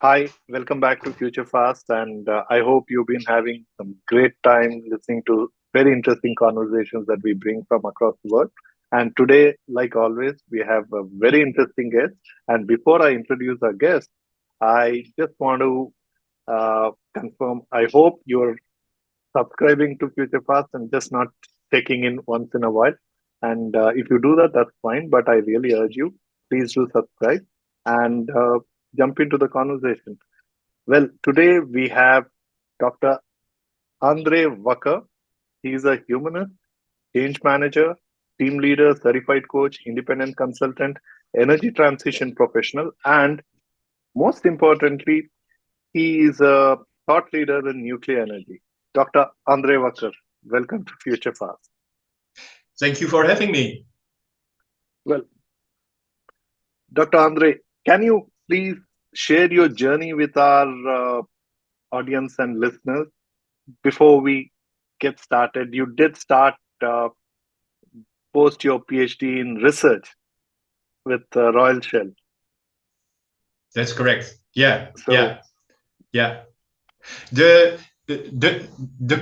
Hi, welcome back to Future Fast, and I hope you've been having some great time listening to very interesting conversations that we bring from across the world. And today, like always, we have a very interesting guest. And before I introduce our guest, I just want to confirm. I hope you're subscribing to Future Fast and just not taking in once in a while. And if you do that, that's fine. But I really urge you, please do subscribe and jump into the conversation. Well, today we have Dr. André Wakker. He's a humanist, change manager, team leader, certified coach, independent consultant, energy transition professional, and most importantly, he is a thought leader in nuclear energy. Dr. André Wakker, welcome to Future Fast. Thank you for having me. Well, Dr. André, can you please share your journey with our audience and listeners before we get started? You did start post your PhD in research with Royal Shell. That's correct. Yeah, So, yeah. The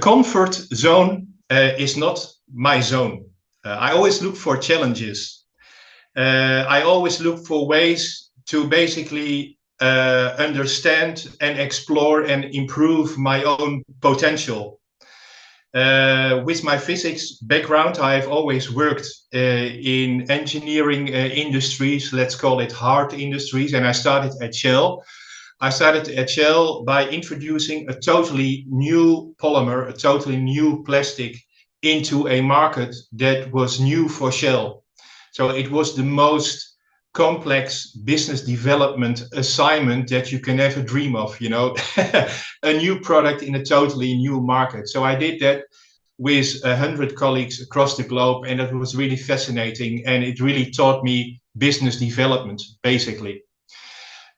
comfort zone is not my zone. I always look for challenges. I always look for ways to basically understand and explore and improve my own potential. With my physics background, I've always worked in engineering industries, let's call it hard industries, and I started at Shell. I started at Shell by introducing a totally new polymer, a totally new plastic into a market that was new for Shell. So it was the most complex business development assignment that you can ever dream of, a new product in a totally new market. So I did that with 100 colleagues across the globe, and it was really fascinating, and it really taught me business development, basically.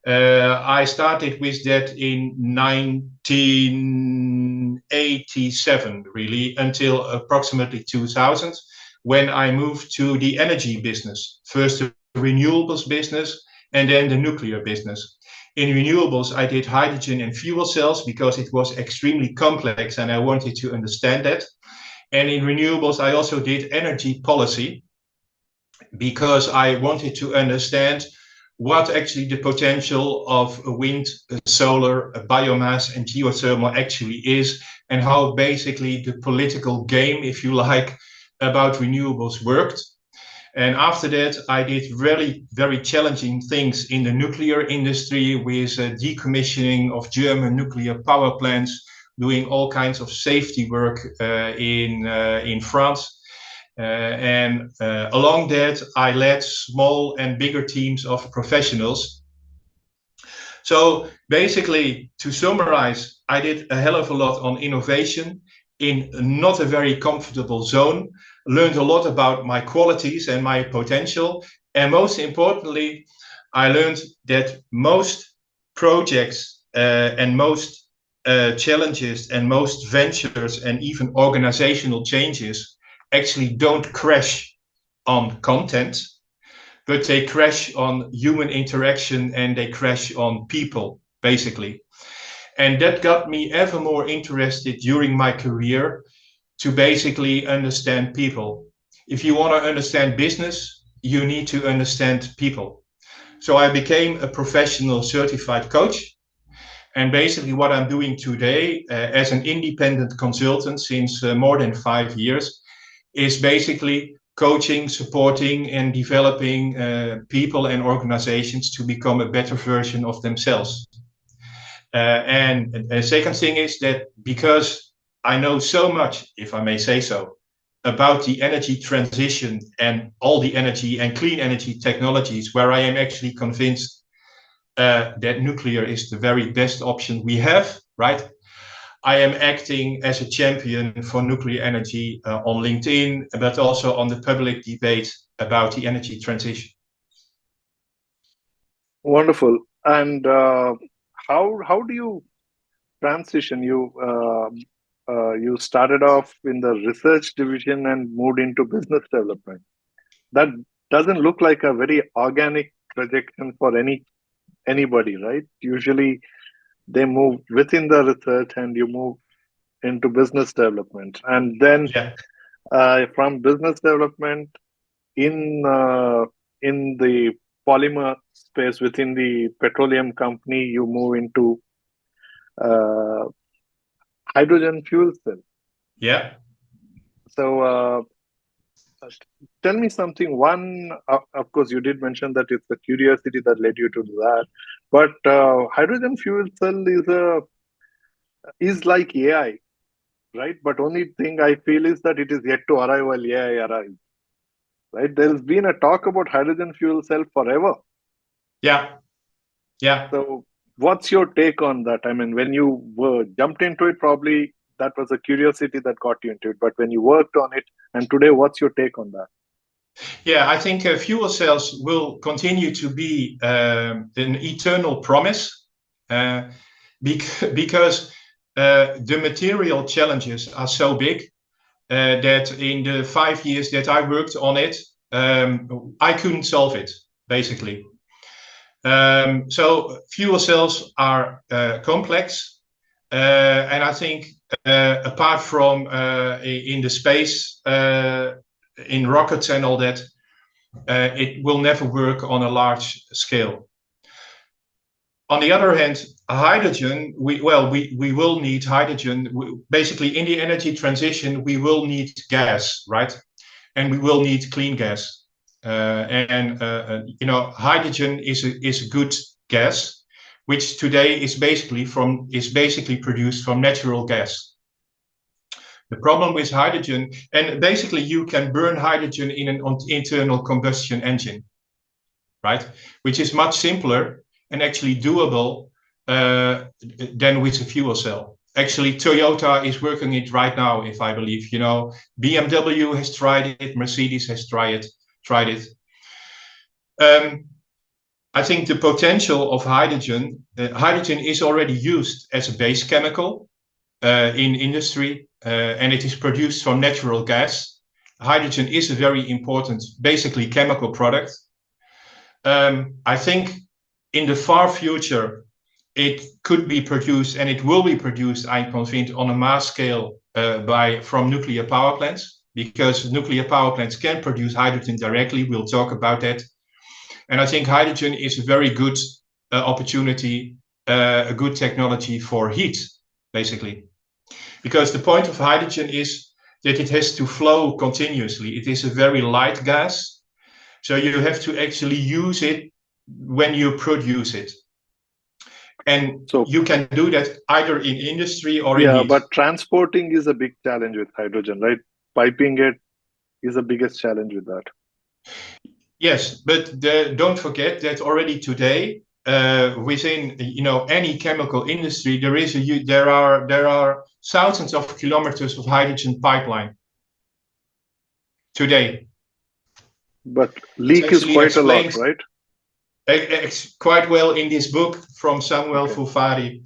I started with that in 1987, really, until approximately 2000, when I moved to the energy business. First the renewables business, and then the nuclear business. In renewables, I did hydrogen and fuel cells because it was extremely complex and I wanted to understand that. And in renewables, I also did energy policy because I wanted to understand what actually the potential of wind, solar, biomass, and geothermal actually is, and how basically the political game, if you like, about renewables worked. And after that, I did really very challenging things in the nuclear industry with decommissioning of German nuclear power plants, doing all kinds of safety work in France. And along that, I led small and bigger teams of professionals. So basically, to summarize, I did a hell of a lot on innovation in not a very comfortable zone, learned a lot about my qualities and my potential. And most importantly, I learned that most projects and most challenges and most ventures and even organizational changes actually don't crash on content, but they crash on human interaction and they crash on people, basically. And that got me ever more interested during my career to basically understand people. If you want to understand business, you need to understand people. So I became a professional certified coach. And basically what I'm doing today as an independent consultant since more than 5 years is basically coaching, supporting, and developing people and organizations to become a better version of themselves. And the second thing is that because I know so much, if I may say so, about the energy transition and all the energy and clean energy technologies, where I am actually convinced that nuclear is the very best option we have, right? I am acting as a champion for nuclear energy on LinkedIn, but also on the public debate about the energy transition. wonderful. And how do you transition? You started off in the research division and moved into business development. That doesn't look like a very organic projection for any anybody, right? Usually they move within the research and you move into business development. And then Yeah, from business development in the polymer space within the petroleum company, you move into uh, hydrogen fuel cell. yeah, So tell me something. One, of course, you did mention that it's the curiosity that led you to do that, but hydrogen fuel cell is like AI, right? But only thing I feel is that it is yet to arrive while AI arrives, right? There has been a talk about hydrogen fuel cell forever. yeah, yeah. So, what's your take on that? I mean, when you were jumped into it, probably that was a curiosity that got you into it. But when you worked on it, and today, what's your take on that? Yeah, I think fuel cells will continue to be an eternal promise because the material challenges are so big that in the 5 years that I worked on it, I couldn't solve it, basically. So fuel cells are complex, and I think apart from in the space, in rockets and all that, it will never work on a large scale. On the other hand, hydrogen, we will need hydrogen. Basically, in the energy transition, we will need gas, right? And we will need clean gas. Hydrogen is a good gas, which today is basically produced from natural gas. The problem with hydrogen, and basically you can burn hydrogen in an internal combustion engine, right? Which is much simpler and actually doable than with a fuel cell. Actually, Toyota is working it right now, if I believe. BMW has tried it, Mercedes has tried it. I think the potential of hydrogen is already used as a base chemical in industry, and it is produced from natural gas. Hydrogen is a very important, basically chemical product. I think in the far future, it could be produced and it will be produced, I'm convinced, on a mass scale from nuclear power plants, because nuclear power plants can produce hydrogen directly. We'll talk about that. And I think hydrogen is a very good opportunity, a good technology for heat, basically. Because the point of hydrogen is that it has to flow continuously. It is a very light gas, so you have to actually use it when you produce it. And So, you can do that either in industry or in yeah, heat. but transporting is a big challenge with hydrogen, right? Piping it is the biggest challenge with that. Yes, but don't forget that already today, within any chemical industry, there are thousands of kilometers of hydrogen pipeline today. But It's leak is actually quite a lot, explained right? quite well in this book from Samuel Okay. Fufari.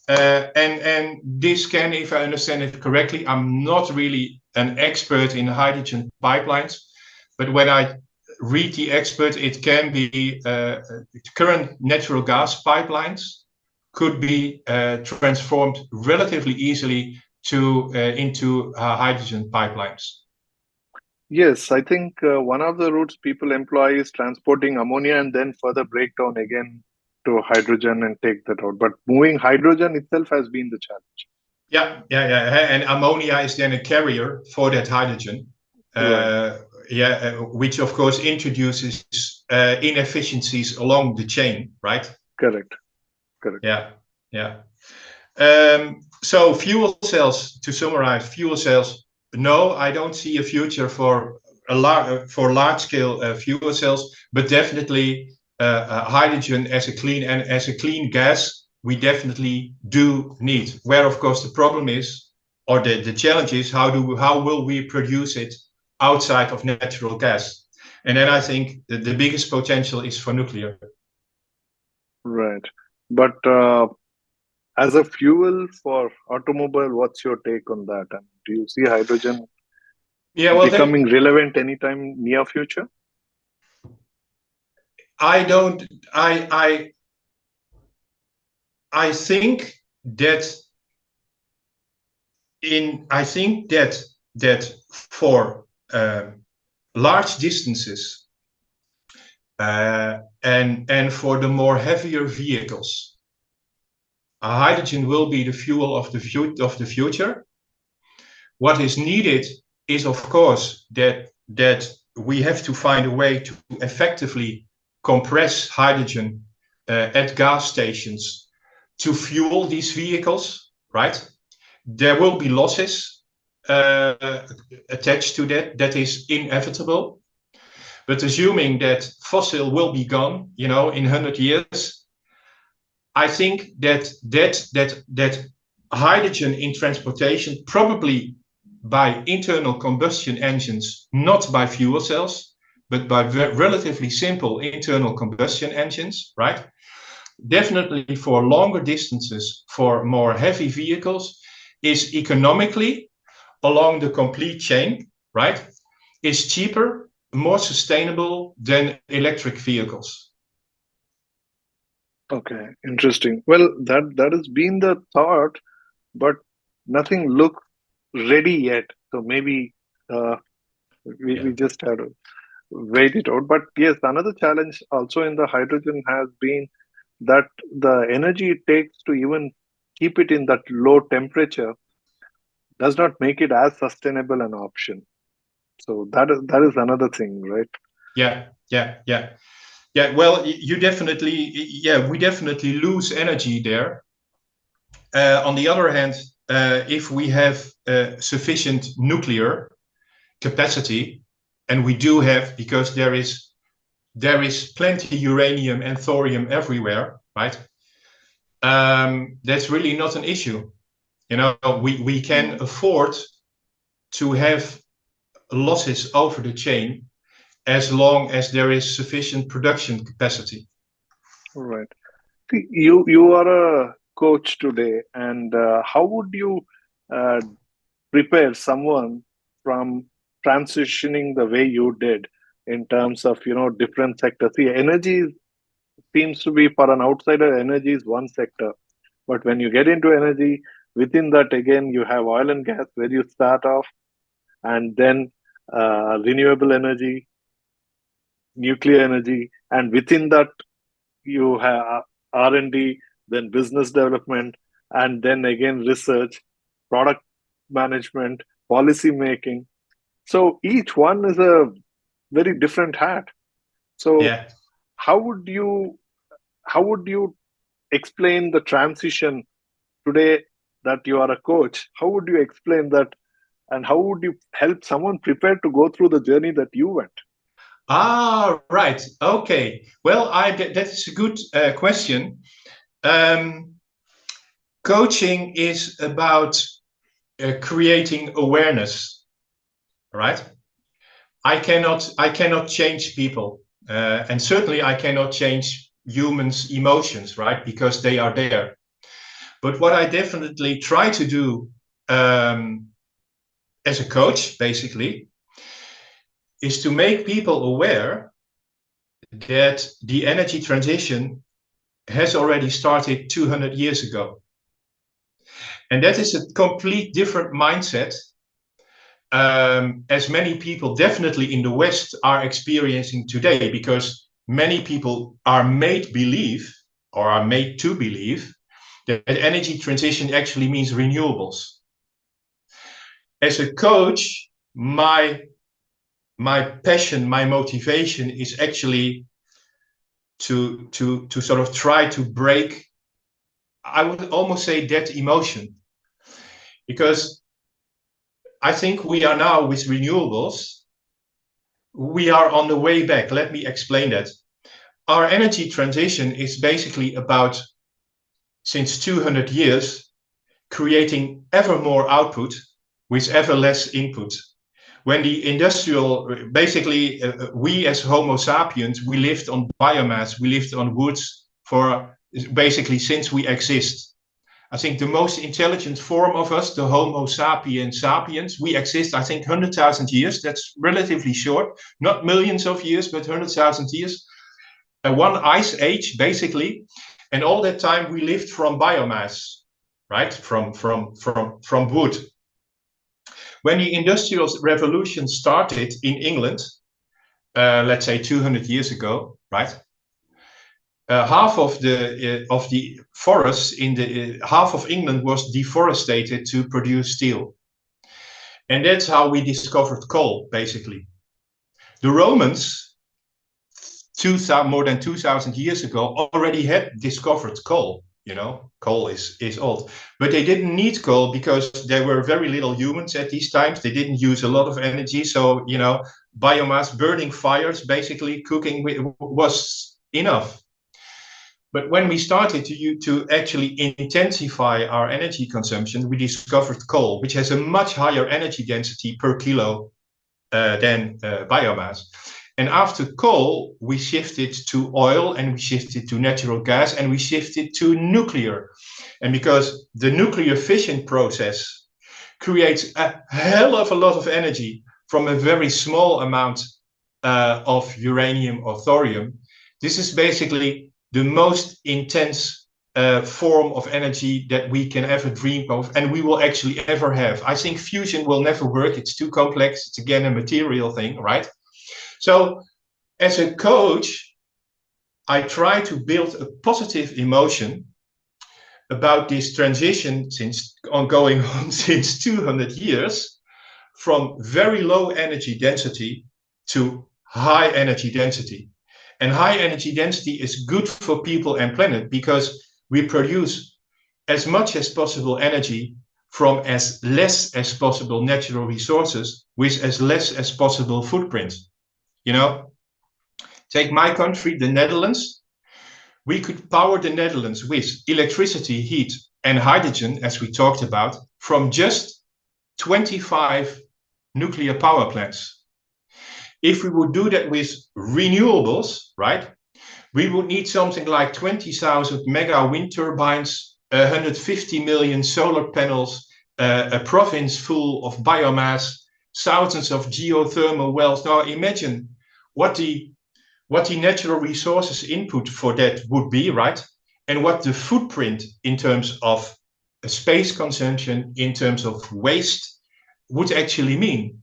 And this can, if I understand it correctly, I'm not really an expert in hydrogen pipelines, but when I read the expert, it can be current natural gas pipelines could be transformed relatively easily into hydrogen pipelines. Yes, I think one of the routes people employ is transporting ammonia and then further breakdown again to hydrogen and take that out. But moving hydrogen itself has been the challenge. Yeah. And ammonia is then a carrier for that hydrogen. Right. Which of course introduces inefficiencies along the chain, right? Correct. Yeah. So fuel cells, to summarize, fuel cells, no, I don't see a future for large scale fuel cells, but definitely hydrogen as a clean gas, we definitely do need. Where of course the problem is, or the challenge is, how will we produce it outside of natural gas? And then I think the biggest potential is for nuclear. Right. But as a fuel for automobile, what's your take on that? And do you see hydrogen becoming relevant anytime near future? I don't. I I think that for large distances and for the more heavier vehicles, hydrogen will be the fuel of the future. What is needed is, of course, that we have to find a way to effectively compress hydrogen at gas stations to fuel these vehicles, right? There will be losses attached to that. That is inevitable. But assuming that fossil will be gone, in 100 years, I think that hydrogen in transportation, probably by internal combustion engines, not by fuel cells, but by relatively simple internal combustion engines, right? Definitely for longer distances, for more heavy vehicles, is economically along the complete chain, right? Is cheaper, more sustainable than electric vehicles. Okay, interesting. Well, that has been the thought, but nothing looks ready yet. So maybe we just have to wait it out. But yes, another challenge also in the hydrogen has been that the energy it takes to even keep it in that low temperature does not make it as sustainable an option. So that is another thing, right? Yeah. Well, we definitely lose energy there. On the other hand, if we have sufficient nuclear capacity, and we do have, because there is plenty uranium and thorium everywhere, right? That's really not an issue. We can afford to have losses over the chain as long as there is sufficient production capacity. All right. See, you are a coach today, and how would you uh, prepare someone from transitioning the way you did in terms of different sectors? See, energy seems to be, for an outsider, energy is one sector, but when you get into energy, within that again you have oil and gas where you start off, and then renewable energy, nuclear energy, and within that you have R&D, then business development, and then again research, product management, policy making. So each one is a very different hat. So Yeah. how would you explain the transition today that you are a coach? How would you explain that, and how would you help someone prepare to go through the journey that you went? Right. Okay. Well, that is a good question. Coaching is about creating awareness, right? I cannot change people, and certainly I cannot change humans' emotions, right? Because they are there. But what I definitely try to do as a coach, basically, is to make people aware that the energy transition has already started 200 years ago. And that is a complete different mindset, as many people definitely in the West are experiencing today, because many people are made believe, or are made to believe, that energy transition actually means renewables. As a coach, my passion, my motivation is actually to sort of try to break, I would almost say, that emotion. Because I think we are now with renewables, we are on the way back. Let me explain that. Our energy transition is basically about, since 200 years, creating ever more output with ever less input. When the industrial, basically, we as Homo sapiens, we lived on biomass, we lived on woods for basically since we exist. I think the most intelligent form of us, the Homo sapiens sapiens, we exist, I think, 100,000 years. That's relatively short, not millions of years, but 100,000 years. One ice age, basically. And all that time we lived from biomass, right? From wood. When the Industrial Revolution started in England, let's say 200 years ago, right? Half of the forests in the half of England was deforested to produce steel, and that's how we discovered coal. Basically, the Romans, more than 2,000 years ago, already had discovered coal. You know, coal is old, but they didn't need coal because there were very little humans at these times. They didn't use a lot of energy, so you know, biomass, burning fires, basically cooking was enough. But when we started to actually intensify our energy consumption, we discovered coal, which has a much higher energy density per kilo than biomass. And after coal, we shifted to oil, and we shifted to natural gas, and we shifted to nuclear. And because the nuclear fission process creates a hell of a lot of energy from a very small amount of uranium or thorium, this is basically the most intense form of energy that we can ever dream of, and we will actually ever have. I think fusion will never work. It's too complex. It's again a material thing, right? So as a coach, I try to build a positive emotion about this transition going on since 200 years from very low energy density to high energy density. And high energy density is good for people and planet because we produce as much as possible energy from as less as possible natural resources with as less as possible footprint. You know, take my country, the Netherlands. We could power the Netherlands with electricity, heat, and hydrogen, as we talked about, from just 25 nuclear power plants. If we would do that with renewables, right, we would need something like 20,000 mega wind turbines, 150 million solar panels, a province full of biomass, thousands of geothermal wells. Now imagine what the natural resources input for that would be, right? And what the footprint in terms of space consumption, in terms of waste, would actually mean.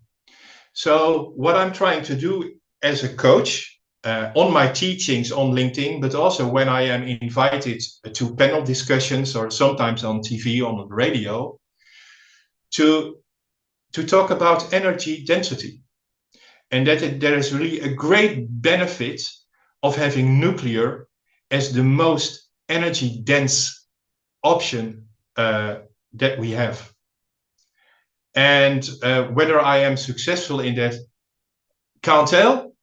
So what I'm trying to do as a coach on my teachings on LinkedIn, but also when I am invited to panel discussions or sometimes on TV, on the radio, to talk about energy density. And that there is really a great benefit of having nuclear as the most energy dense option that we have. And whether I am successful in that, can't tell.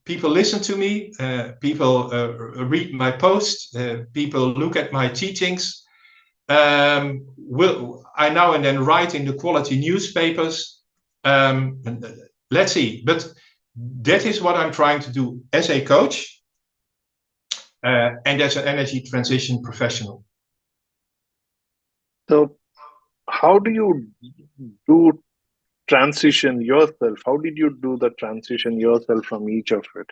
People listen to me, people read my posts, people look at my teachings. I now and then write in the quality newspapers. Let's see. But that is what I'm trying to do as a coach and as an energy transition professional. So how do you do transition yourself? How did you do the transition yourself from each of it?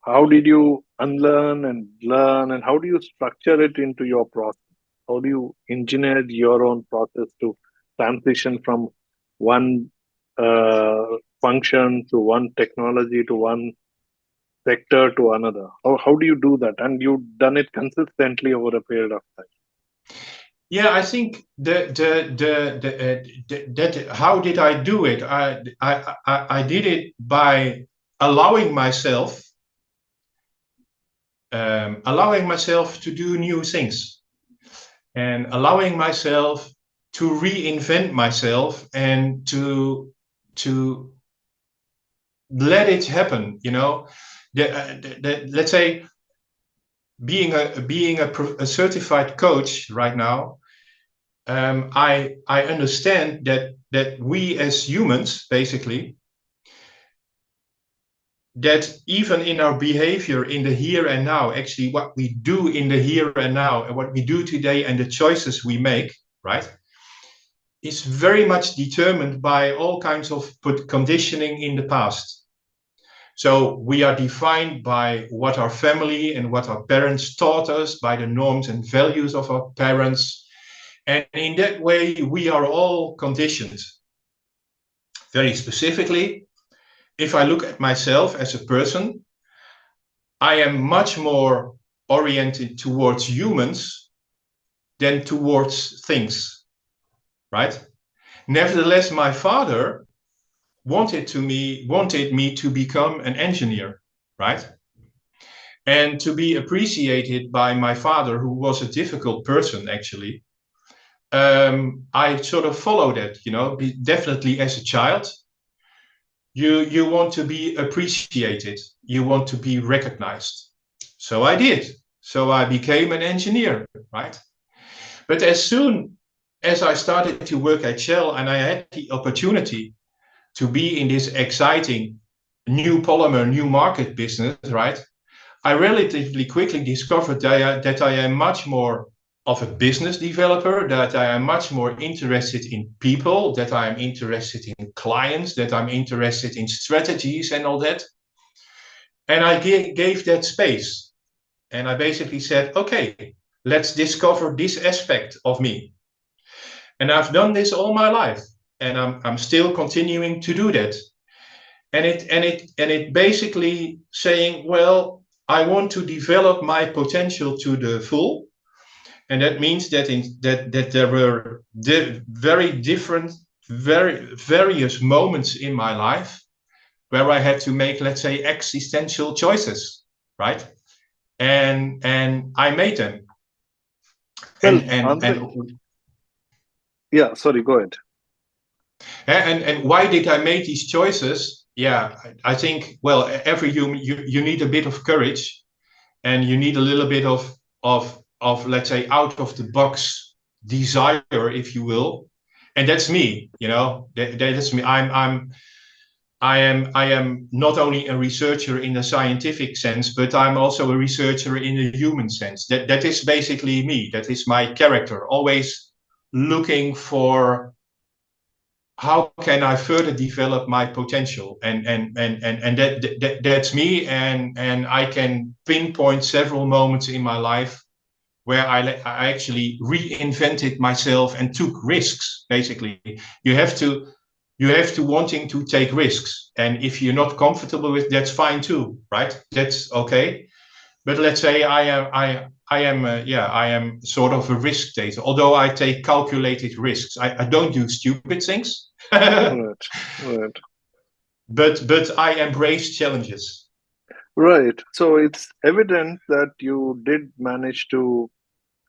How did you unlearn and learn, and how do you structure it into your process? How do you engineer your own process to transition from one function to one technology to one sector to another? How do you do that? And you've done it consistently over a period of time. Yeah, I think how did I do it? I did it by allowing myself to do new things, and allowing myself to reinvent myself and to let it happen. You know, let's say being a certified coach right now. I understand that we as humans, basically, that even in our behavior in the here and now, actually what we do in the here and now and what we do today and the choices we make, right, is very much determined by all kinds of conditioning in the past. So we are defined by what our family and what our parents taught us, by the norms and values of our parents. And in that way, we are all conditioned. Very specifically, if I look at myself as a person, I am much more oriented towards humans than towards things, right? Nevertheless, my father wanted me to become an engineer, right? And to be appreciated by my father, who was a difficult person, actually. I sort of followed it, definitely as a child. You want to be appreciated. You want to be recognized. So I did. So I became an engineer, right? But as soon as I started to work at Shell and I had the opportunity to be in this exciting new polymer, new market business, right? I relatively quickly discovered that I am much more of a business developer, that I am much more interested in people, that I am interested in clients, that I'm interested in strategies and all that. And I gave that space. And I basically said, okay, let's discover this aspect of me. And I've done this all my life. And I'm still continuing to do that. And it basically saying, well, I want to develop my potential to the full. And that means that that there were very different, various moments in my life where I had to make, let's say, existential choices, right? And I made them. Well, And yeah, sorry, go ahead. And why did I make these choices? Yeah, I think, well, every human, you need a bit of courage, and you need a little bit of let's say out of the box desire, if you will. And that's me, that's me. I am not only a researcher in the scientific sense, but I'm also a researcher in the human sense. That is basically me. That is my character, always looking for how can I further develop my potential, and that's me. And I can pinpoint several moments in my life where I actually reinvented myself and took risks. Basically, you have to wanting to take risks, and if you're not comfortable with, that's fine too, right? That's okay. But let's say I am sort of a risk taker, although I take calculated risks. I don't do stupid things. Right, right, But I embrace challenges. right. So it's evident that you did manage to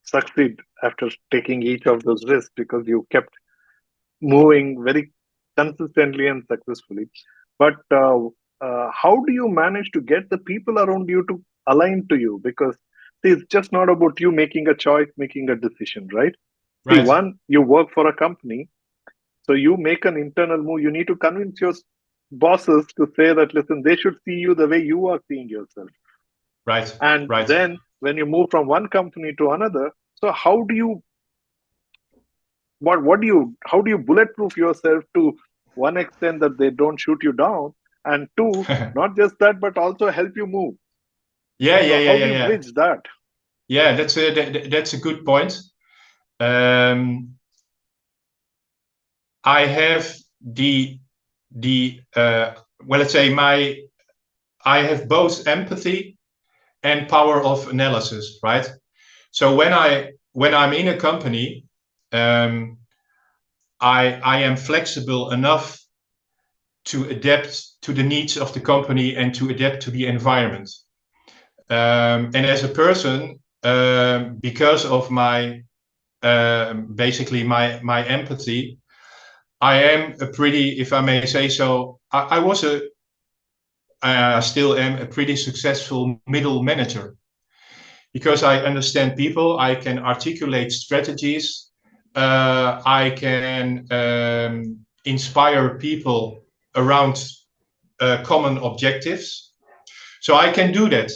succeed after taking each of those risks because you kept moving very consistently and successfully. But how do you manage to get the people around you to align to you? Because see, it's just not about you making a choice, making a decision, right? See, Right, one, you work for a company, so you make an internal move. You need to convince your bosses to say that, listen, they should see you the way you are seeing yourself. right, And right. then when you move from one company to another, so how do you what do you how do you bulletproof yourself to one extent that they don't shoot you down, and two, not just that but also help you move? Yeah, So yeah, yeah, how do yeah, you yeah. bridge that? Yeah, that's a good point. I have well, let's say I have both empathy and power of analysis, right? So when I'm in a company, um, I am flexible enough to adapt to the needs of the company and to adapt to the environment. And as a person, because of my basically my empathy, I am a pretty, if I may say so, I still am a pretty successful middle manager because I understand people. I can articulate strategies. I can inspire people around common objectives. So I can do that.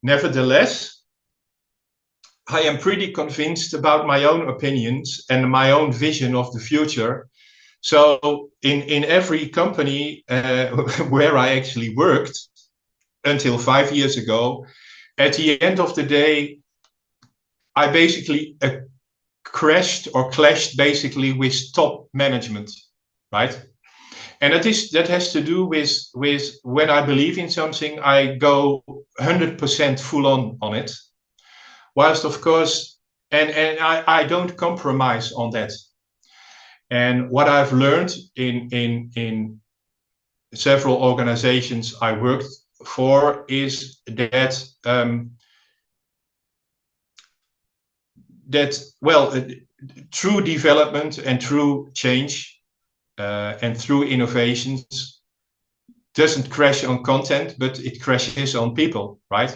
Nevertheless, I am pretty convinced about my own opinions and my own vision of the future So in every company where I actually worked until 5 years ago, at the end of the day, I basically crashed or clashed basically with top management, right? And that has to do with when I believe in something, I go 100% full on it. Whilst of course, and I don't compromise on that. And what I've learned in several organizations I worked for is that true development and true change and through innovations doesn't crash on content, but it crashes on people, right?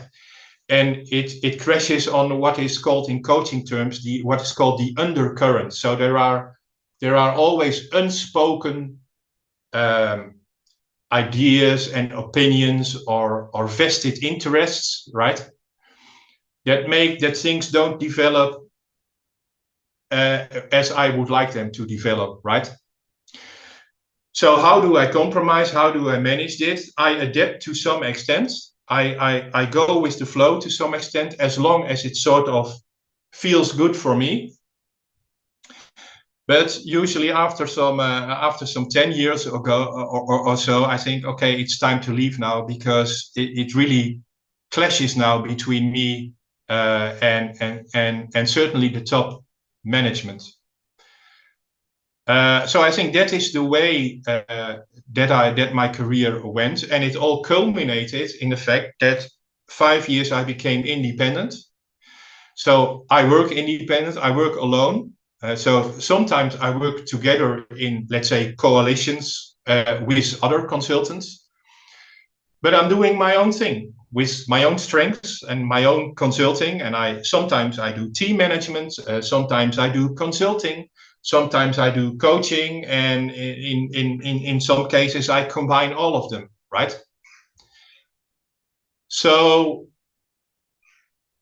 And it crashes on what is called in coaching terms what is called the undercurrent. So there are always unspoken ideas and opinions or vested interests, right? That make that things don't develop as I would like them to develop, right? So how do I compromise? How do I manage this? I adapt to some extent. I go with the flow to some extent, as long as it sort of feels good for me. But usually after some 10 years ago or so, I think, okay, it's time to leave now, because it really clashes now between me and certainly the top management. So I think that is the way that my career went, and it all culminated in the fact that 5 years I became independent. So I work independent, I work alone. So sometimes I work together in, let's say, coalitions with other consultants, but I'm doing my own thing with my own strengths and my own consulting. And sometimes I do team management, sometimes I do consulting, sometimes I do coaching, and in some cases I combine all of them, right? So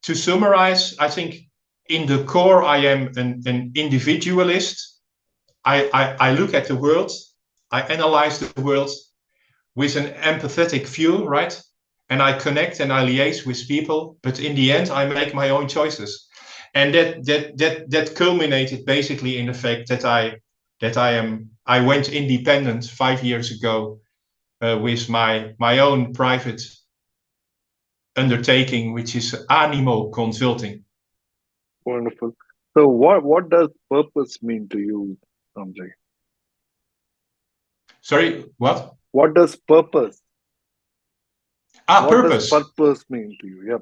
to summarize, I think in the core, I am an individualist. I look at the world, I analyze the world with an empathetic view, right? And I connect and I liaise with people, but in the end, I make my own choices. And that culminated basically in the fact that I went independent 5 years ago with my own private undertaking, which is Animo Consulting. Wonderful. So what does purpose mean to you, André? Sorry, what? What does purpose? What Purpose. does purpose mean to you? Yep.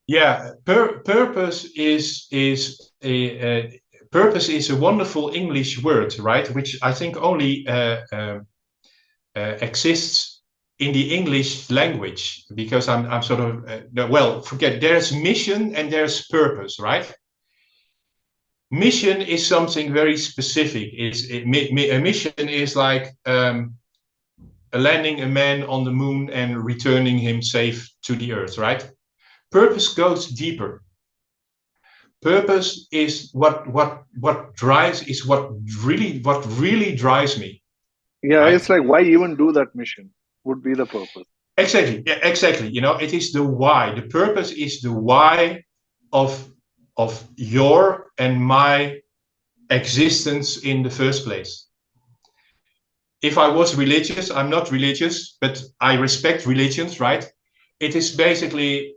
Yeah, purpose is a wonderful English word, right? Which I think only exists in the English language, because I'm sort of forget. There's mission and there's purpose, right? Mission is something very specific. A mission is like landing a man on the moon and returning him safe to the earth, right? Purpose goes deeper. Purpose is what drives, is what really drives me. Yeah, right? It's like, why even do that mission would be the purpose. Exactly. Yeah, exactly. You know, it is the why. The purpose is the why of your and my existence in the first place. If I was religious, I'm not religious, but I respect religions, right? It is basically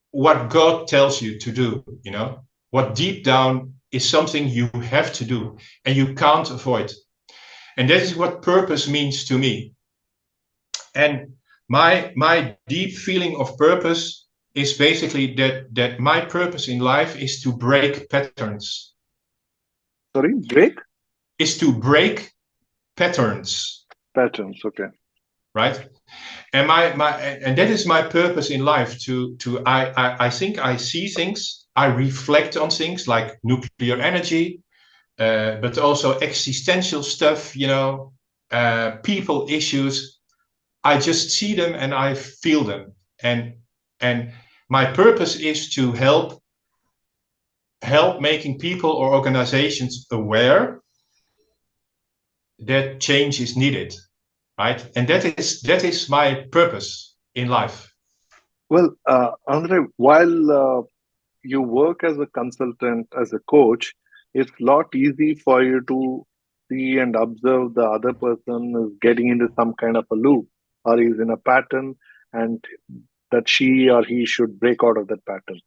what God tells you to do, you know, what deep down is something you have to do and you can't avoid. And that is what purpose means to me. And my deep feeling of purpose is basically that my purpose in life is to break patterns. Sorry, break? Is to break patterns. Patterns, okay. Right? And and that is my purpose in life. I think I see things, I reflect on things like nuclear energy, but also existential stuff, you know, people issues. I just see them and I feel them. And my purpose is to help making people or organizations aware that change is needed, right? And that is my purpose in life. Well, Andre, while you work as a consultant, as a coach, it's a lot easy for you to see and observe the other person is getting into some kind of a loop or is in a pattern, and that she or he should break out of that pattern.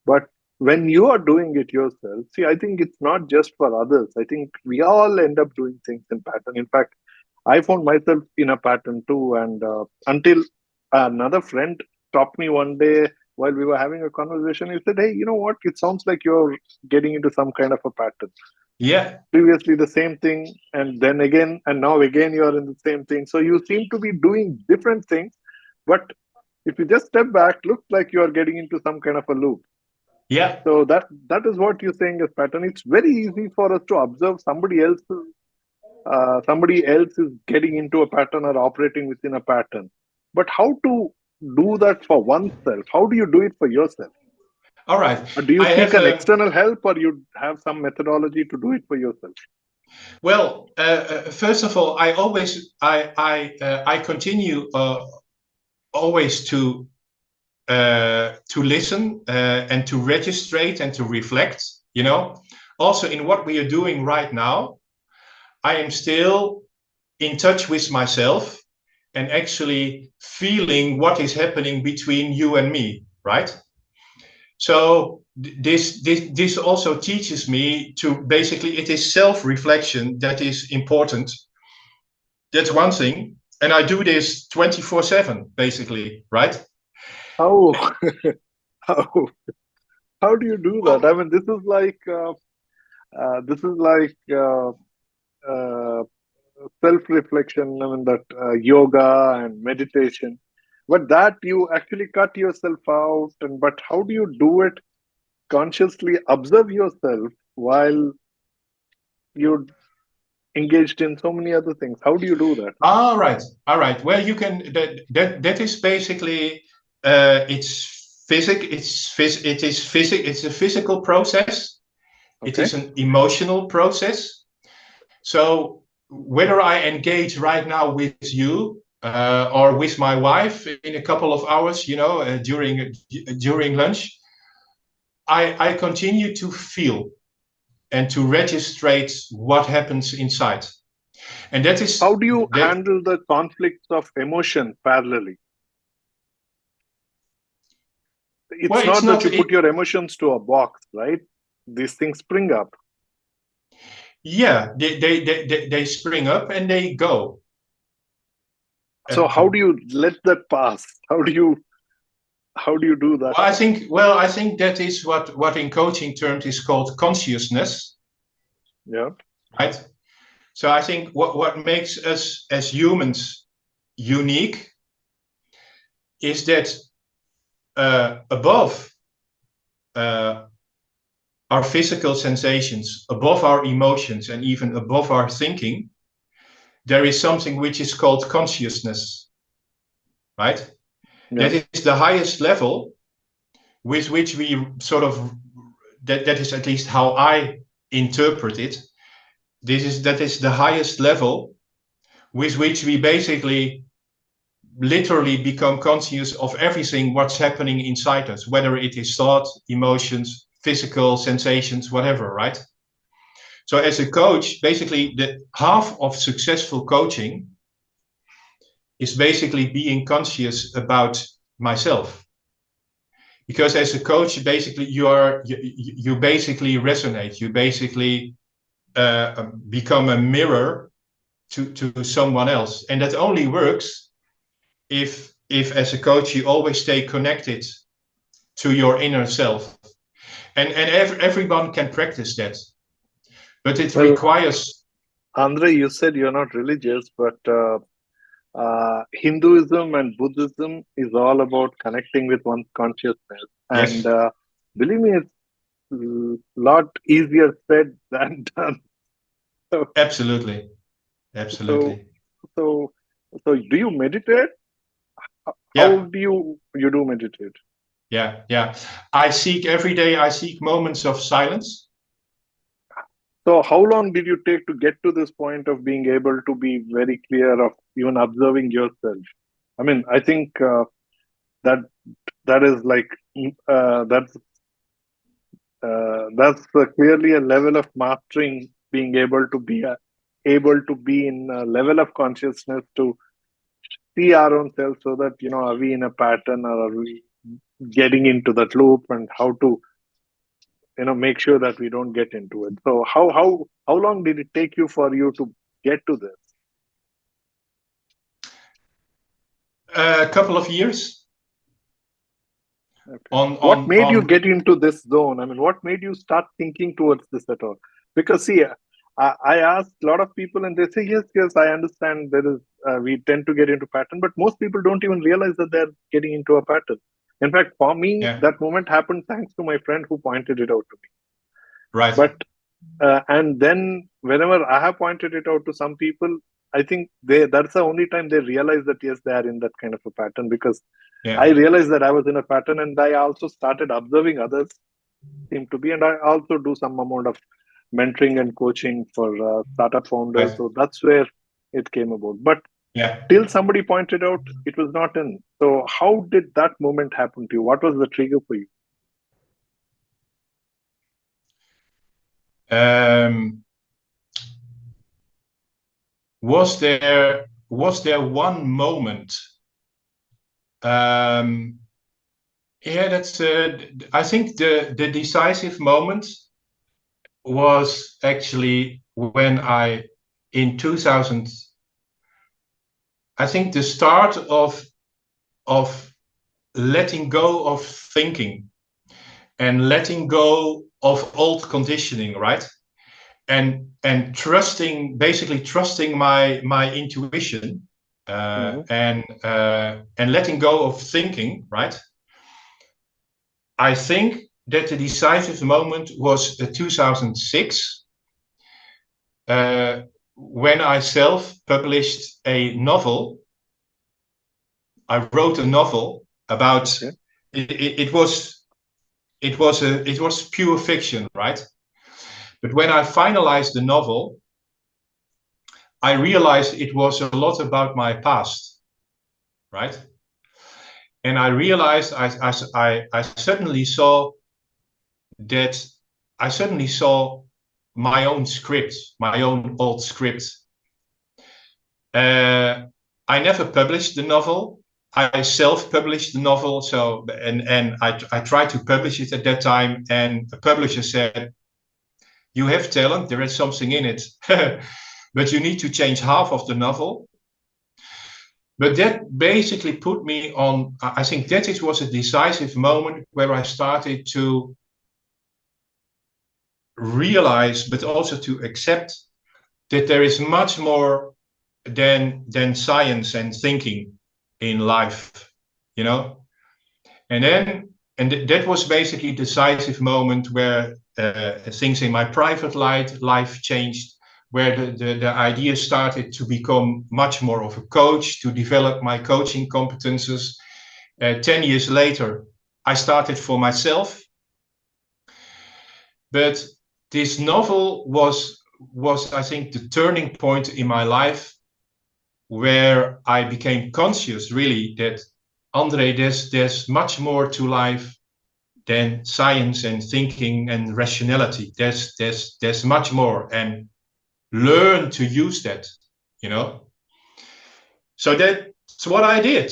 But when you are doing it yourself, see, I think it's not just for others. I think we all end up doing things in pattern. In fact, I found myself in a pattern too. And until another friend stopped me one day while we were having a conversation, he said, "Hey, you know what? It sounds like you're getting into some kind of a pattern. Yeah, Previously, the same thing, and then again, and now again, you are in the same thing. So you seem to be doing different things. But if you just step back, looks like you are getting into some kind of a loop. yeah, So that is what you're saying is pattern. It's very easy for us to observe somebody else is getting into a pattern or operating within a pattern. But how to do that for oneself? How do you do it for yourself? all right. Or do you I seek have an external help, or you have some methodology to do it for yourself? well, first of all, I continue always to listen and to registrate and to reflect. You know, also in what we are doing right now, I am still in touch with myself and actually feeling what is happening between you and me, right? So this also teaches me to basically, it is self-reflection that is important. That's one thing. And I do this 24/7, basically, right? How how how do you do that? Well, I mean, this is like uh, self-reflection. I mean that yoga and meditation, but that you actually cut yourself out. And but how do you do it consciously? Observe yourself while you're engaged in so many other things. How do you do that? all right, all right. Well, you can that is basically it's physic. It's a physical process. It Okay. is an emotional process. So whether I engage right now with you or with my wife in a couple of hours, you know, during lunch, I continue to feel and to registrate what happens inside, and that How is do you that. handle the conflicts of emotion parallelly? It's Well, it's not that not. you put your emotions to a box, right? These things spring up. Yeah, they spring up and they go. So Uh, how do you let that pass? How do you do that part? I think that is what in coaching terms is called consciousness, Yeah. right? So I think what makes us as humans unique is that above uh, our physical sensations, above our emotions, and even above our thinking, there is something which is called consciousness, right? Yeah. That is the highest level with which we sort of that is at least how I interpret it. That is the highest level with which we basically literally become conscious of everything what's happening inside us, whether it is thought, emotions, physical sensations, whatever, right? So as a coach, basically the half of successful coaching is basically being conscious about myself. Because as a coach, basically you basically resonate, you basically become a mirror to someone else, and that only works if as a coach you always stay connected to your inner self, and everyone can practice that, but it Well, requires. Andre, you said you're not religious, but Hinduism and Buddhism is all about connecting with one's consciousness. And Yes, believe me, it's a lot easier said than done. So, absolutely, so, absolutely. so, so, do you meditate? How Yeah, do you do meditate? yeah, yeah. I seek every day, I seek moments of silence, So how long did you take to get to this point of being able to be very clear of even observing yourself? I mean, I think that that is like that's clearly a level of mastering, being able to be in a level of consciousness to see our own self, so that are we in a pattern, or are we getting into that loop, and how to make sure that we don't get into it. So how long did it take you for you to get to this? A couple of years. Okay. What made you get into this zone? I mean, what made you start thinking towards this at all? Because see, I asked a lot of people, and they say yes, yes, I understand. There is we tend to get into pattern, but most people don't even realize that they're getting into a pattern. In fact, for me, Yeah. that moment happened thanks to my friend who pointed it out to me. Right. But and then whenever I have pointed it out to some people, I think that's the only time they realize that yes, they are in that kind of a pattern. Because Yeah. I realized that I was in a pattern, and I also started observing others seem to be, and I also do some amount of mentoring and coaching for startup founders. Right. So that's where it came about. But Yeah. till somebody pointed out, it was not in. So how did that moment happen to you? What was the trigger for you? Was there one moment? Yeah, that's. I think the decisive moment was actually when in 2000. I think the start of letting go of thinking and letting go of old conditioning, right? And basically trusting my intuition, and letting go of thinking, right? I think that the decisive moment was 2006, when I self-published a novel. I wrote a novel about. Okay. It was pure fiction, right? But when I finalized the novel, I realized it was a lot about my past, right? And I realized I suddenly saw that I suddenly saw my own script, my own old script. I never published the novel. I self-published the novel. So and I tried to publish it at that time, and the publisher said, "You have talent. There is something in it, but you need to change half of the novel." But that basically put me on. I think that it was a decisive moment where I started to realize, but also to accept that there is much more than science and thinking in life, you know. And then that was basically a decisive moment where things in my private life changed, where the idea started to become much more of a coach, to develop my coaching competences. 10 years later, I started for myself. But this novel was, I think, the turning point in my life, where I became conscious, really, that Andre, there's much more to life than science and thinking and rationality. There's much more, and learn to use that, you know. So that's what I did,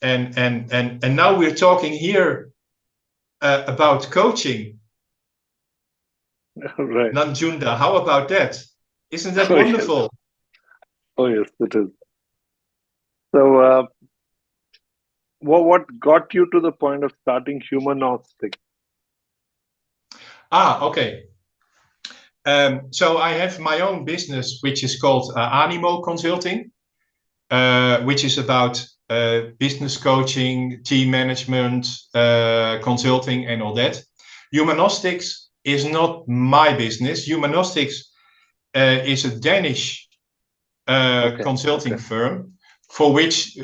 and now we're talking here about coaching. Right. Nanjunda, how about that? Isn't that Oh yes. wonderful? Oh yes, it is. So what got you to the point of starting humanistic? Okay. So I have my own business, which is called Animo Consulting, which is about business coaching, team management, consulting, and all that. Humanistics is not my business. Humanistics is a Danish consulting firm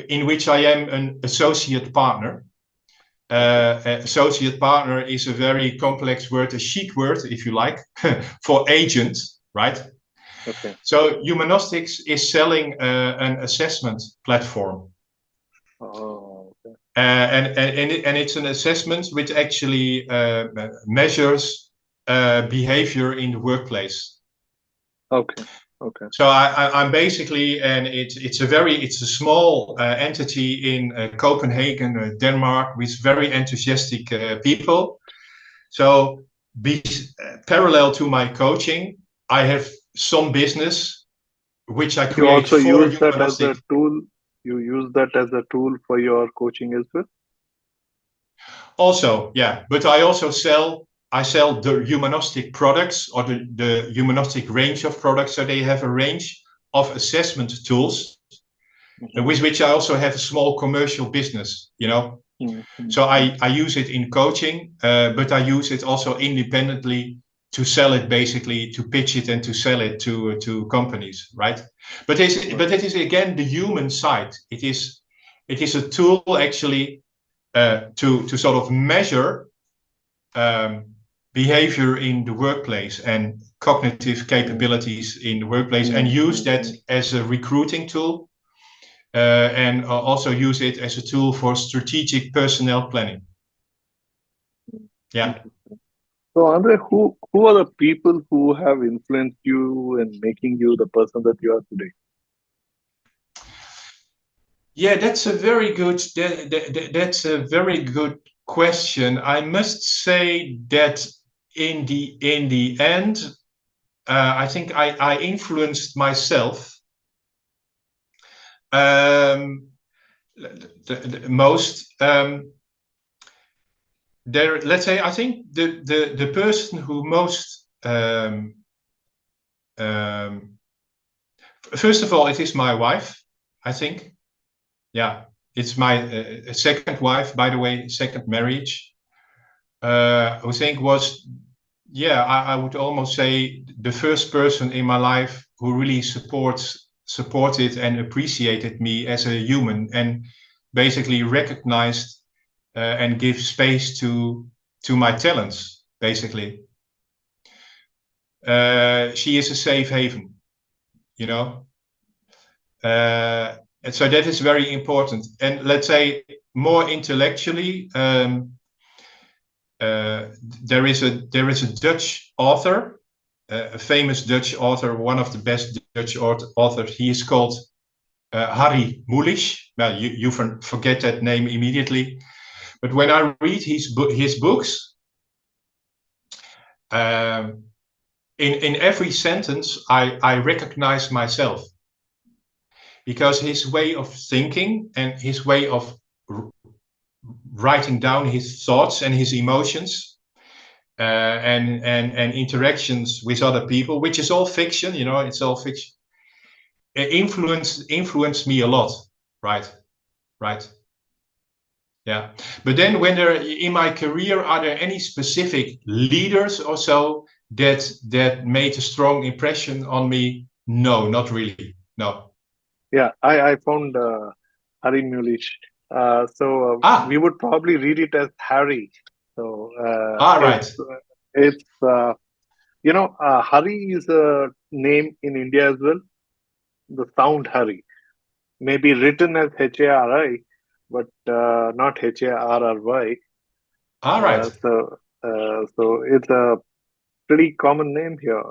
in which I am an associate partner. Associate partner is a very complex word, a chic word, if you like, for agent. right? Okay. So Humanistics is selling an assessment platform. Oh, okay. And it's an assessment which actually measures behavior in the workplace. Okay. Okay. So I'm basically, and it's a small entity in Copenhagen, Denmark, with very enthusiastic people. So parallel to my coaching, I have some business which I You create also for use that as humanistic. a tool. You use that as a tool for your coaching as well. Also, yeah, but I also sell the humanistic products, or the humanistic range of products. So they have a range of assessment tools with which I also have a small commercial business, So I use it in coaching, but I use it also independently to sell it, basically to pitch it and to sell it to companies, right? But it is again the human side. It is a tool actually to sort of measure behavior in the workplace and cognitive capabilities in the workplace, and use that as a recruiting tool, and also use it as a tool for strategic personnel planning. Yeah. So, Andre, who are the people who have influenced you in making you the person that you are today? Yeah, that's a very good question. I must say that in the end, I think I influenced myself the most. Let's say, I think the person who most first of all, it is my wife, I think. Yeah, it's my second wife, by the way, second marriage. Who think was, yeah, I would almost say the first person in my life who really supported and appreciated me as a human, and basically recognized and give space to my talents, basically. She is a safe haven, and so that is very important. And let's say more intellectually, there is a Dutch author, a famous Dutch author, one of the best Dutch authors. He is called Harry Mulisch. Well, you forget that name immediately, but when I read his books, in every sentence I recognize myself, because his way of thinking and his way of writing down his thoughts and his emotions, and interactions with other people, which is all fiction, it's all fiction. It influenced me a lot, right? Yeah. But then, when in my career, are there any specific leaders or so that made a strong impression on me? No, not really. No. Yeah, I found Harry Mulisch. We would probably read it as Harry. So Right. it's Hari is a name in India as well. The sound Hari may be written as Hari, but not Harry. Right. So it's a pretty common name here.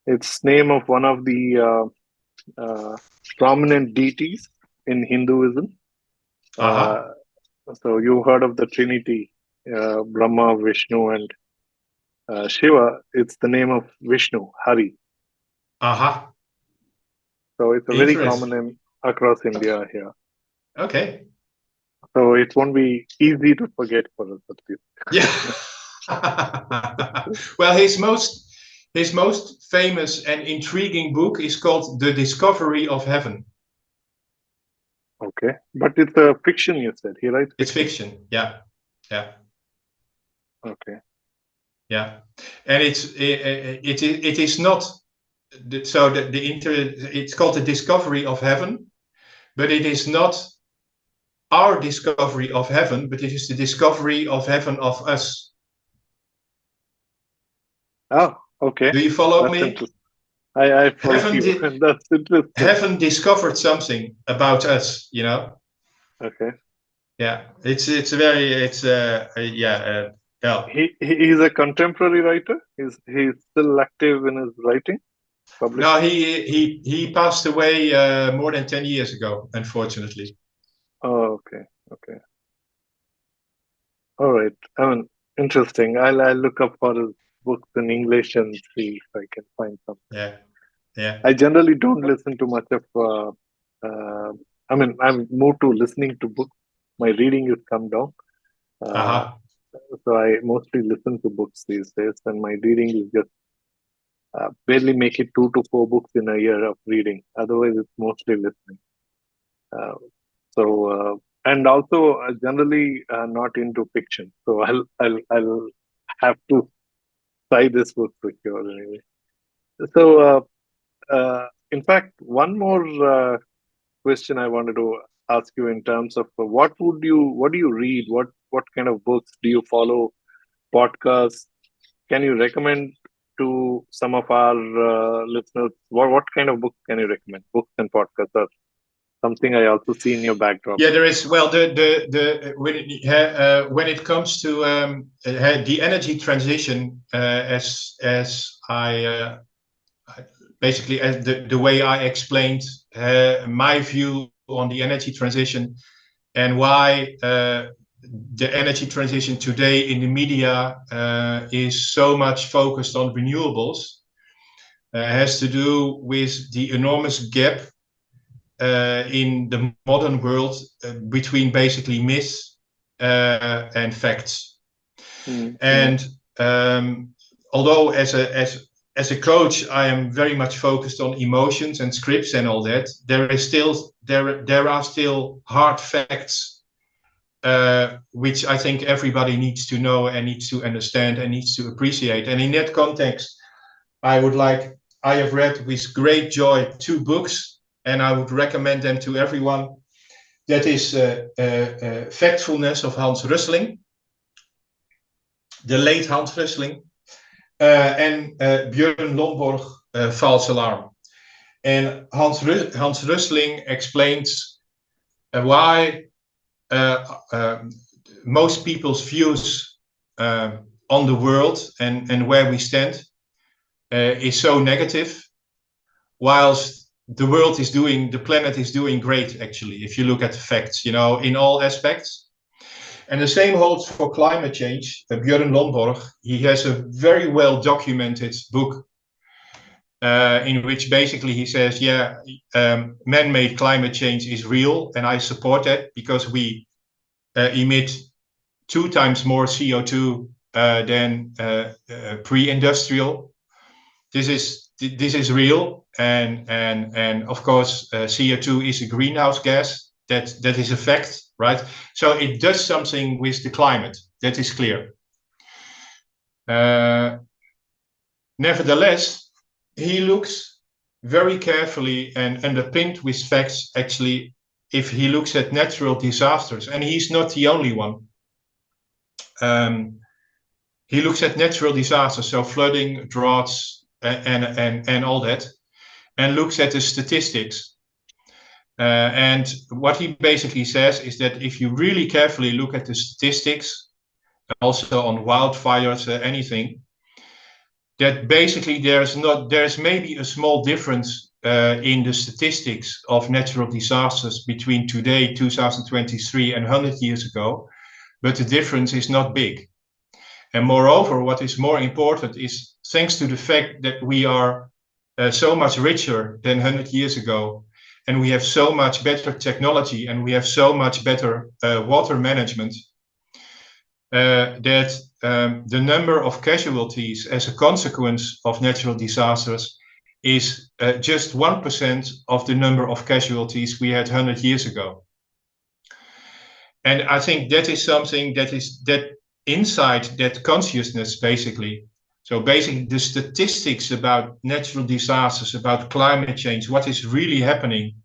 It's name of one of the prominent deities in Hinduism. So you heard of the Trinity, Brahma, Vishnu, and Shiva. It's the name of Vishnu, Hari. So it's a very common name across India here. Okay. So it won't be easy to forget for us at least. Yeah. Well, his most famous and intriguing book is called The Discovery of Heaven. Okay, but it's a fiction, you said. He writes fiction. It's fiction. Yeah. Okay. Yeah, and it is not. So it's called The Discovery of Heaven, but it is not our discovery of heaven, but it is the discovery of heaven of us. Oh, Okay, Do you follow that's me? interesting. I follow Haven't you, and that's interesting. haven't discovered something about us, you know? Okay. Yeah, it's very yeah. He's a contemporary writer. He's still active in his writing, No, publishing. he passed away more than 10 years ago, unfortunately. Oh, okay, okay, all right. I mean, interesting. I'll look up for his books in English and see if I can find something. Yeah, yeah. I generally don't listen to much of. I mean, I'm more to listening to books. My reading has come down, uh, Aha. so I mostly listen to books these days, and my reading is just barely make it 2 to 4 books in a year of reading. Otherwise, it's mostly listening. Uh, and also generally not into fiction. So I'll have to try this book for sure anyway. So in fact, one more question I wanted to ask you in terms of what do you read? What kind of books do you follow? Podcasts? Can you recommend to some of our listeners? What kind of books can you recommend? Books and podcasts are something I also see in your backdrop. Yeah, there is. Well, the when it comes to the energy transition, as basically as the way I explained my view on the energy transition and why the energy transition today in the media is so much focused on renewables, has to do with the enormous gap in the modern world between basically myths and facts. Mm-hmm. And although as a coach, I am very much focused on emotions and scripts and all that, there are still hard facts which I think everybody needs to know and needs to understand and needs to appreciate. And in that context, I have read with great joy 2 books, and I would recommend them to everyone. That is Factfulness of Hans Rosling, the late Hans Rosling, and Björn Lomborg, False Alarm. And Hans Rosling explains why most people's views on the world and where we stand is so negative, whilst the planet is doing great, actually, if you look at the facts, in all aspects. And the same holds for climate change. Björn Lomborg, he has a very well documented book in which basically he says, man-made climate change is real, and I support that because we emit 2 times more CO2 than pre-industrial. This is real, and of course CO2 is a greenhouse gas. That is a fact, right? So it does something with the climate. That is clear. Nevertheless, he looks very carefully and underpinned with facts, actually, if he looks at natural disasters, and he's not the only one. He looks at natural disasters, so flooding, droughts, and all that, and looks at the statistics. And what he basically says is that if you really carefully look at the statistics, also on wildfires, anything, that basically there's maybe a small difference in the statistics of natural disasters between today, 2023, and 100 years ago, but the difference is not big. And moreover, what is more important is, thanks to the fact that we are so much richer than 100 years ago, and we have so much better technology, and we have so much better water management, that the number of casualties as a consequence of natural disasters is just 1% of the number of casualties we had 100 years ago. And I think that is something that inside that consciousness, basically. So basically the statistics about natural disasters, about climate change, what is really happening,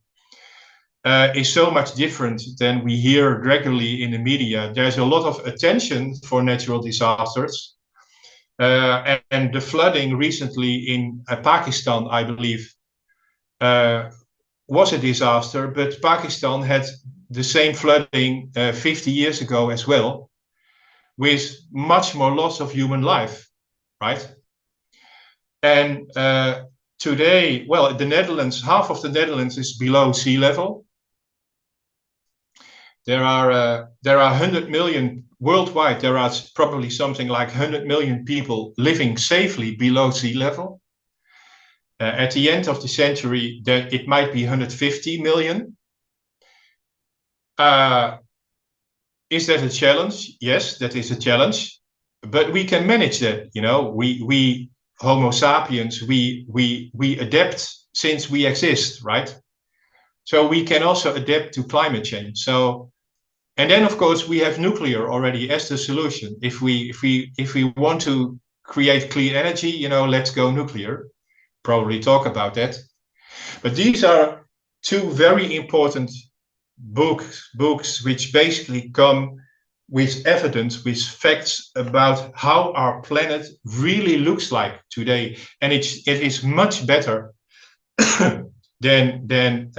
is so much different than we hear regularly in the media. There's a lot of attention for natural disasters, And the flooding recently in Pakistan, I believe, was a disaster, but Pakistan had the same flooding 50 years ago as well, with much more loss of human life, right? And today, well, the Netherlands, half of the Netherlands is below sea level. There are 100 million worldwide. There are probably something like 100 million people living safely below sea level. At the end of the century, it might be 150 million. Is that a challenge? Yes, that is a challenge, but we can manage that. You know, we Homo sapiens, we adapt since we exist, right? So we can also adapt to climate change. So, and then of course we have nuclear already as the solution. If we want to create clean energy, you know, let's go nuclear. Probably talk about that. But these are two very important books which basically come with evidence, with facts about how our planet really looks like today, and it is much better than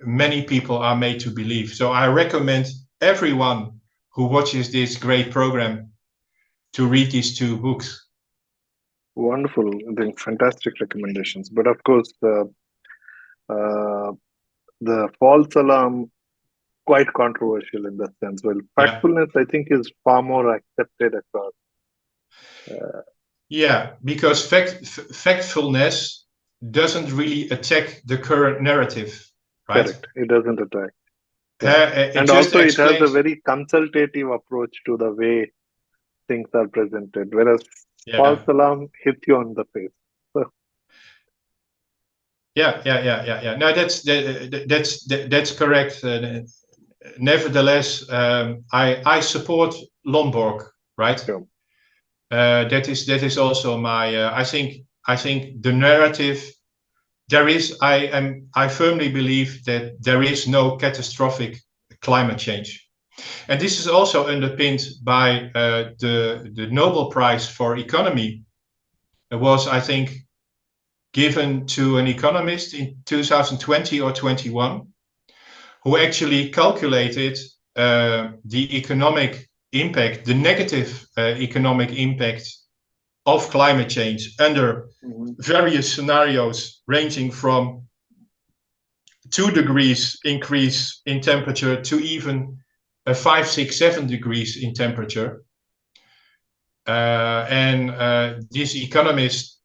many people are made to believe. So I recommend everyone who watches this great program to read these two books. Wonderful, fantastic recommendations. But of course, the false alarm, quite controversial in that sense. Well, factfulness, I think, is far more accepted across. Yeah, because factfulness doesn't really attack the current narrative, right? Correct. It doesn't attack. And also, it has a very consultative approach to the way things are presented, whereas false alarm hits you on the face. So. Yeah. No, that's correct. Nevertheless, I support Lomborg, right? Yeah. That is also my. I think the narrative. There is. I firmly believe that there is no catastrophic climate change, and this is also underpinned by the Nobel Prize for Economy. It was, I think, given to an economist in 2020 or 21, who actually calculated the economic impact, the negative economic impact of climate change under various scenarios ranging from 2 degrees increase in temperature to even 5, 6, 7 degrees in temperature. And this economist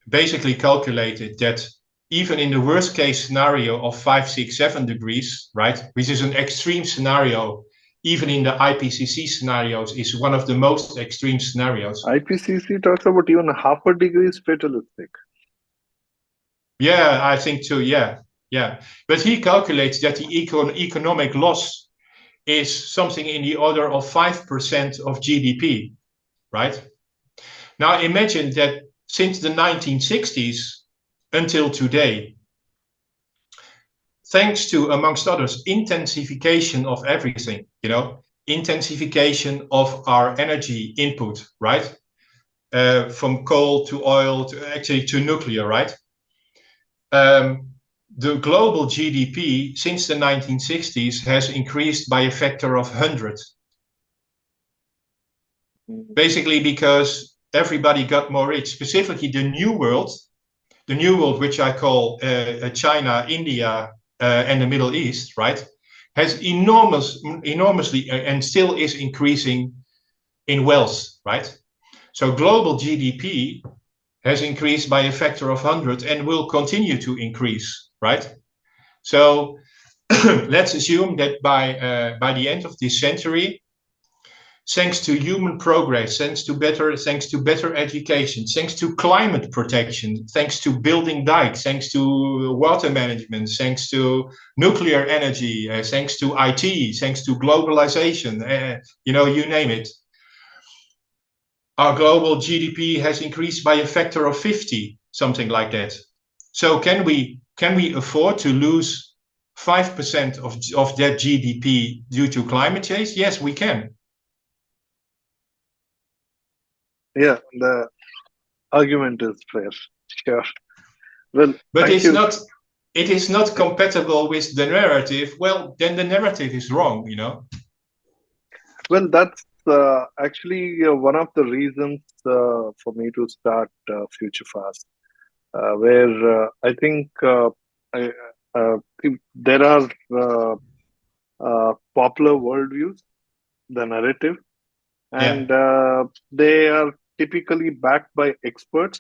basically calculated that even in the worst case scenario of 5, 6, 7 degrees, right, which is an extreme scenario, even in the IPCC scenarios, is one of the most extreme scenarios. IPCC talks about even half a degree is fatalistic. Yeah, I think too. Yeah. But he calculates that the economic loss is something in the order of 5% of GDP, right? Now imagine that since the 1960s until today, thanks to, amongst others, intensification of everything, you know, intensification of our energy input, right? From coal to oil to nuclear, right? The global GDP since the 1960s has increased by a factor of 100. Basically because everybody got more rich, specifically the New World, which I call China, India, and the Middle East, right, has enormously and still is increasing in wealth, right? So global GDP has increased by a factor of 100 and will continue to increase, right? So let's assume that by the end of this century, thanks to human progress, thanks to better education, thanks to climate protection, thanks to building dikes, thanks to water management, thanks to nuclear energy, thanks to IT, thanks to globalization, you know, you name it. Our global GDP has increased by a factor of 50, something like that. So can we afford to lose 5% of that GDP due to climate change? Yes, we can. Yeah, the argument is fair. Sure. Well, But thank it's you. not, it is not compatible with the narrative. Well, then the narrative is wrong, you know? Well, that's actually one of the reasons for me to start Future Fast, where I think I, there are popular worldviews, the narrative, Yeah, and they are typically backed by experts.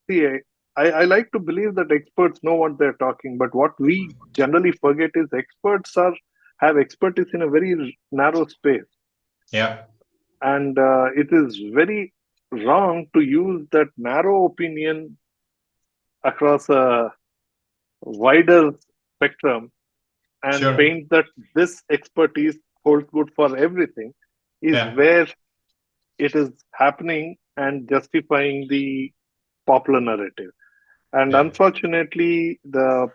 See, I like to believe that experts know what they're talking, but what we generally forget is experts are have expertise in a very narrow space, yeah, and it is very wrong to use that narrow opinion across a wider spectrum and sure. paint that this expertise holds good for everything is Yeah, where it is happening and justifying the popular narrative. And yeah, unfortunately, the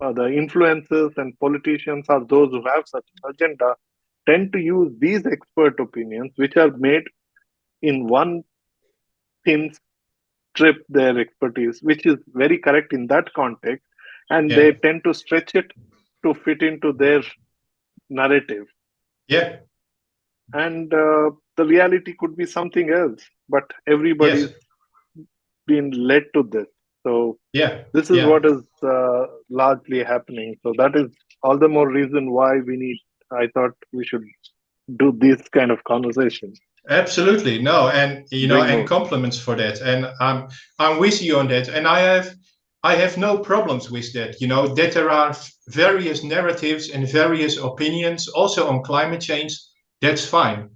influencers and politicians or those who have such an agenda tend to use these expert opinions, which are made in one thin strip their expertise, which is very correct in that context, and yeah, they tend to stretch it to fit into their narrative. yeah, And the reality could be something else, but everybody's yes, been led to this. So yeah, this is yeah. what is largely happening. So that is all the more reason why we need. I thought we should do this kind of conversation, Absolutely. No, and you know, bring and more. compliments for that. And I'm with you on that. And I have no problems with that. You know, that there are various narratives and various opinions also on climate change. That's fine.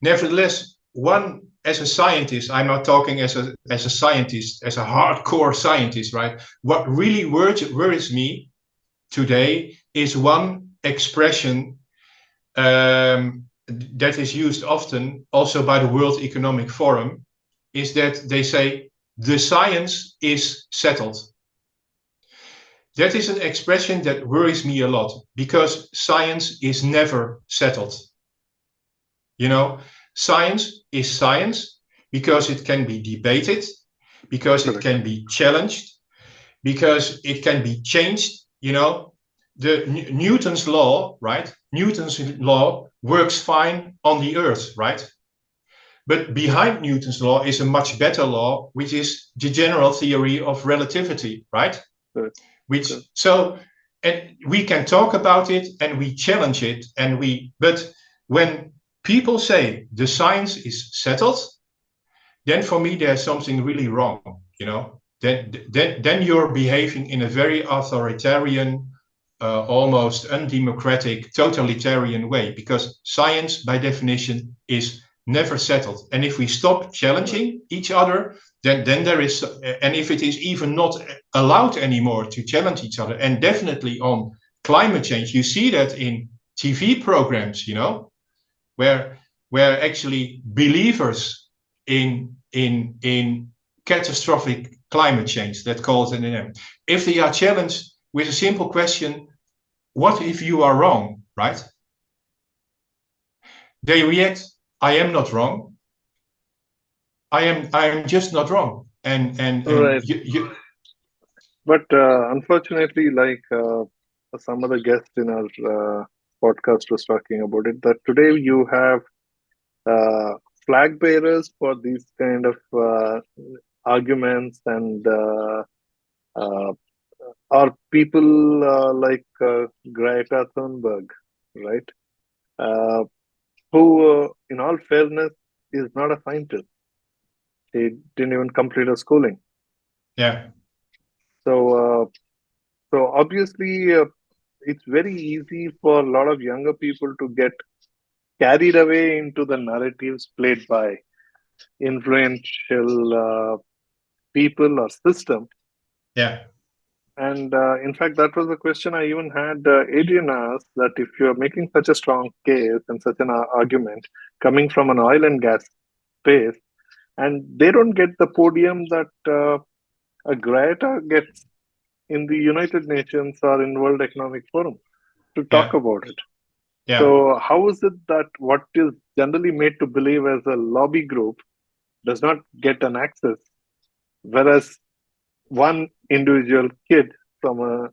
Nevertheless, one as a scientist, I'm not talking as a scientist, as a hardcore scientist, right? What really worries me today is one expression that is used often also by the World Economic Forum, is that they say the science is settled. That is an expression that worries me a lot because science is never settled. You know, science is science because it can be debated, because it Correct. can be challenged, because it can be changed. You know, the Newton's law, right? Newton's law works fine on the earth, right? But behind Newton's law is a much better law, which is the general theory of relativity, right? Correct. Which Correct. so, and we can talk about it and we challenge it but when people say the science is settled, then for me there's something really wrong, you know. Then you're behaving in a very authoritarian, almost undemocratic, totalitarian way, because science, by definition, is never settled. And if we stop Correct. challenging each other, then there is, and if it is even not allowed anymore to challenge each other, and definitely on climate change, you see that in TV programs, you know, where actually believers in catastrophic climate change, that calls it in, if they are challenged with a simple question, what if you are wrong, right? They react, I am not wrong. I am just not wrong. And Right. you But unfortunately, like some other guest in our podcast was talking about it, that today you have uh, flag bearers for these kind of arguments and uh, or people like Greta Thunberg, right? Uh, who, in all fairness, is not a scientist. He didn't even complete a schooling. yeah, So, so obviously, it's very easy for a lot of younger people to get carried away into the narratives played by influential people or systems. yeah, And in fact, that was a question I even had Adrian asked, that if you're making such a strong case and such an argument coming from an oil and gas space, and they don't get the podium that a Greta gets in the United Nations or in World Economic Forum to talk yeah, about it. Yeah. So how is it that what is generally made to believe as a lobby group does not get an access, whereas one individual kid from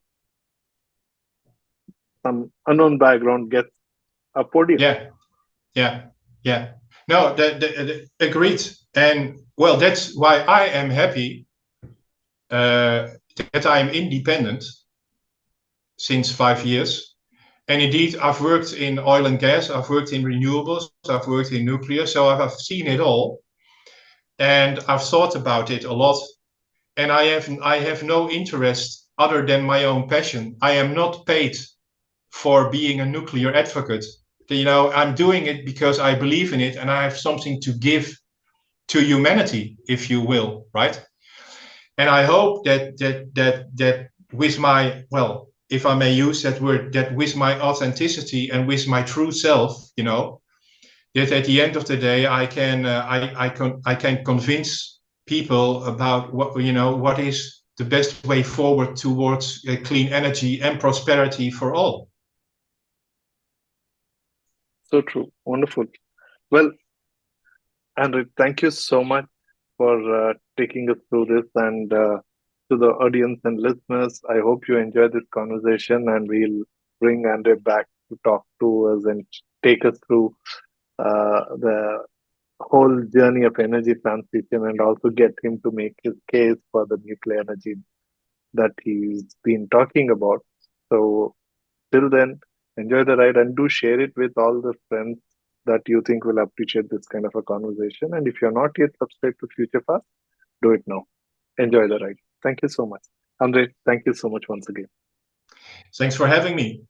some unknown background gets a podium? Yeah. Yeah. Yeah. No, agreed. And well, that's why I am happy that I am independent since 5 years. And indeed, I've worked in oil and gas, I've worked in renewables, I've worked in nuclear, so I've seen it all, and I've thought about it a lot. And I have no interest other than my own passion. I am not paid for being a nuclear advocate. I'm doing it because I believe in it, and I have something to give to humanity, if you will, right? And I hope that with my, well, if I may use that word, that with my authenticity and with my true self, that at the end of the day I can convince people about what is the best way forward towards clean energy and prosperity for all. So true. Wonderful. Well, Andrew, thank you so much for taking us through this, and to the audience and listeners, I hope you enjoyed this conversation, and we'll bring Andre back to talk to us and take us through the whole journey of energy transition, and also get him to make his case for the nuclear energy that he's been talking about. So, till then, enjoy the ride and do share it with all the friends that you think will appreciate this kind of a conversation. And if you're not yet subscribed to Future Fast, do it now. Enjoy the ride. Thank you so much. Andre, thank you so much once again. Thanks for having me.